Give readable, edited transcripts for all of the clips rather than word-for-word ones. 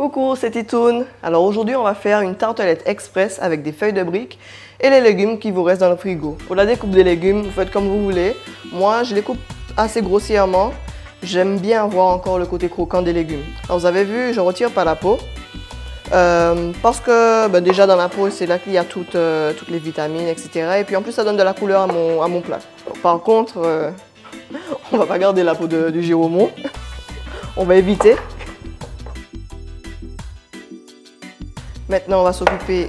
Coucou, c'est Titoune. Alors aujourd'hui, on va faire une tartelette express avec des feuilles de briques et les légumes qui vous restent dans le frigo. Pour la découpe des légumes, vous faites comme vous voulez. Moi, je les coupe assez grossièrement. J'aime bien avoir encore le côté croquant des légumes. Alors, vous avez vu, je ne retire pas la peau. Parce que déjà dans la peau, c'est là qu'il y a toutes les vitamines, etc. Et puis en plus, ça donne de la couleur à mon plat. Par contre, on va pas garder la peau du gyromo. On va éviter. Maintenant, on va s'occuper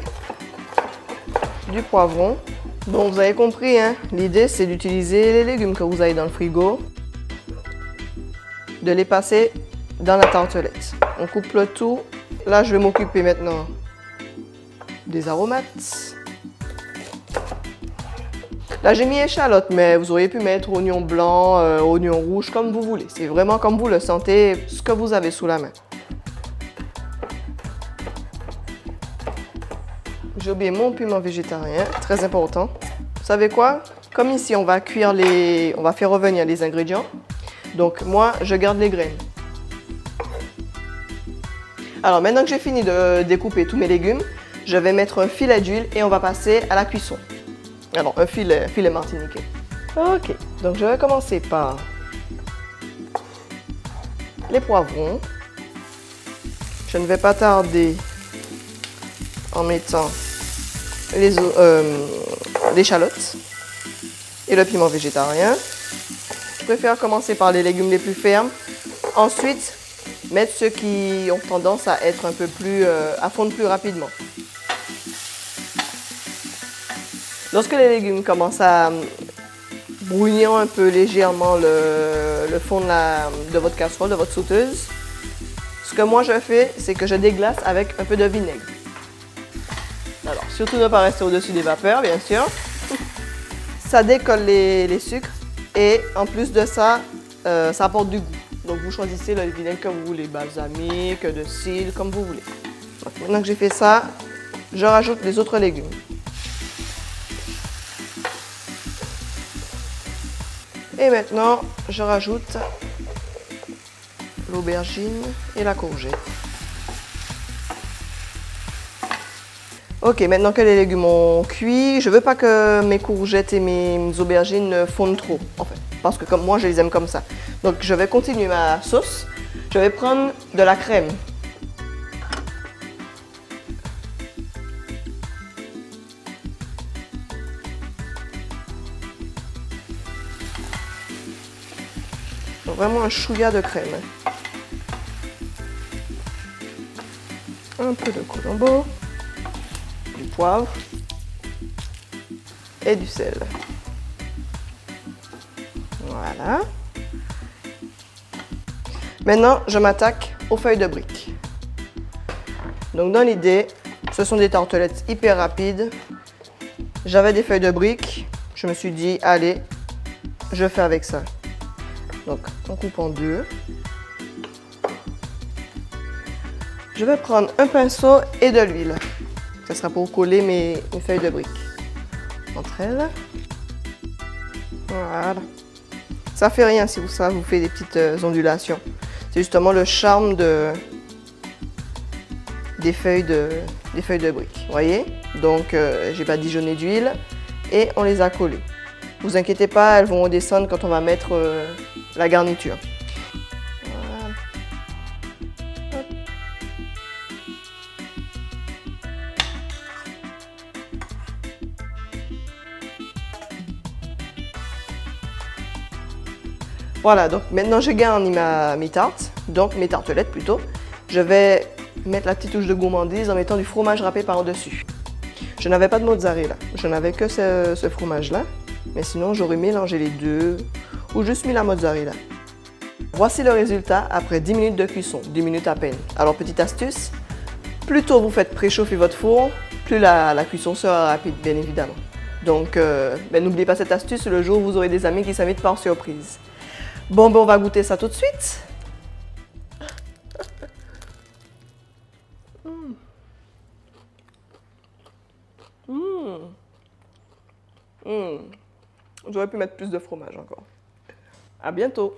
du poivron. Bon, vous avez compris, hein? L'idée, c'est d'utiliser les légumes que vous avez dans le frigo, de les passer dans la tartelette. On coupe le tout. Là, je vais m'occuper maintenant des aromates. Là, j'ai mis échalote, mais vous auriez pu mettre oignon blanc, oignon rouge, comme vous voulez. C'est vraiment comme vous le sentez, ce que vous avez sous la main. J'ai oublié mon piment végétarien, très important. Vous savez quoi? Comme ici, on va faire revenir les ingrédients. Donc moi, je garde les graines. Alors maintenant que j'ai fini de découper tous mes légumes, je vais mettre un filet d'huile et on va passer à la cuisson. Alors un filet martiniquais. Ok, donc je vais commencer par les poivrons. Je ne vais pas tarder en mettant l'échalote et le piment végétarien. Je préfère commencer par les légumes les plus fermes. Ensuite, mettre ceux qui ont tendance à être un peu plus, à fondre plus rapidement. Lorsque les légumes commencent à brunir un peu légèrement le fond de votre casserole, de votre sauteuse, ce que moi je fais, c'est que je déglace avec un peu de vinaigre. Alors, surtout ne pas rester au-dessus des vapeurs, bien sûr. Ça décolle les sucres et en plus de ça, ça apporte du goût. Donc, vous choisissez le vinaigre que vous voulez, balsamique, de cidre, comme vous voulez. Donc, maintenant que j'ai fait ça, je rajoute les autres légumes. Et maintenant, je rajoute l'aubergine et la courgette. Ok, maintenant que les légumes ont cuit, je ne veux pas que mes courgettes et mes aubergines fondent trop, en fait. Parce que comme moi, je les aime comme ça. Donc, je vais continuer ma sauce. Je vais prendre de la crème. Donc, vraiment un chouïa de crème. Un peu de colombo. Du poivre et du sel. Voilà. Maintenant, je m'attaque aux feuilles de briques. Donc, dans l'idée, ce sont des tartelettes hyper rapides. J'avais des feuilles de briques. Je me suis dit, allez, je fais avec ça. Donc, on coupe en deux. Je vais prendre un pinceau et de l'huile. Ça sera pour coller mes feuilles de briques entre elles. Voilà. Ça fait rien si ça vous fait des petites ondulations. C'est justement le charme des feuilles de briques. Vous voyez? Donc, j'ai badigeonné d'huile et on les a collées. Ne vous inquiétez pas, elles vont redescendre quand on va mettre la garniture. Voilà, donc maintenant je garnis mes tartes, donc mes tartelettes plutôt. Je vais mettre la petite touche de gourmandise en mettant du fromage râpé par-dessus. Je n'avais pas de mozzarella, je n'avais que ce fromage-là, mais sinon j'aurais mélangé les deux ou juste mis la mozzarella. Voici le résultat après 10 minutes de cuisson, 10 minutes à peine. Alors petite astuce, plus tôt vous faites préchauffer votre four, plus la cuisson sera rapide, bien évidemment. Donc n'oubliez pas cette astuce le jour où vous aurez des amis qui s'invitent par surprise. Bon, on va goûter ça tout de suite. J'aurais pu mettre plus de fromage encore. À bientôt.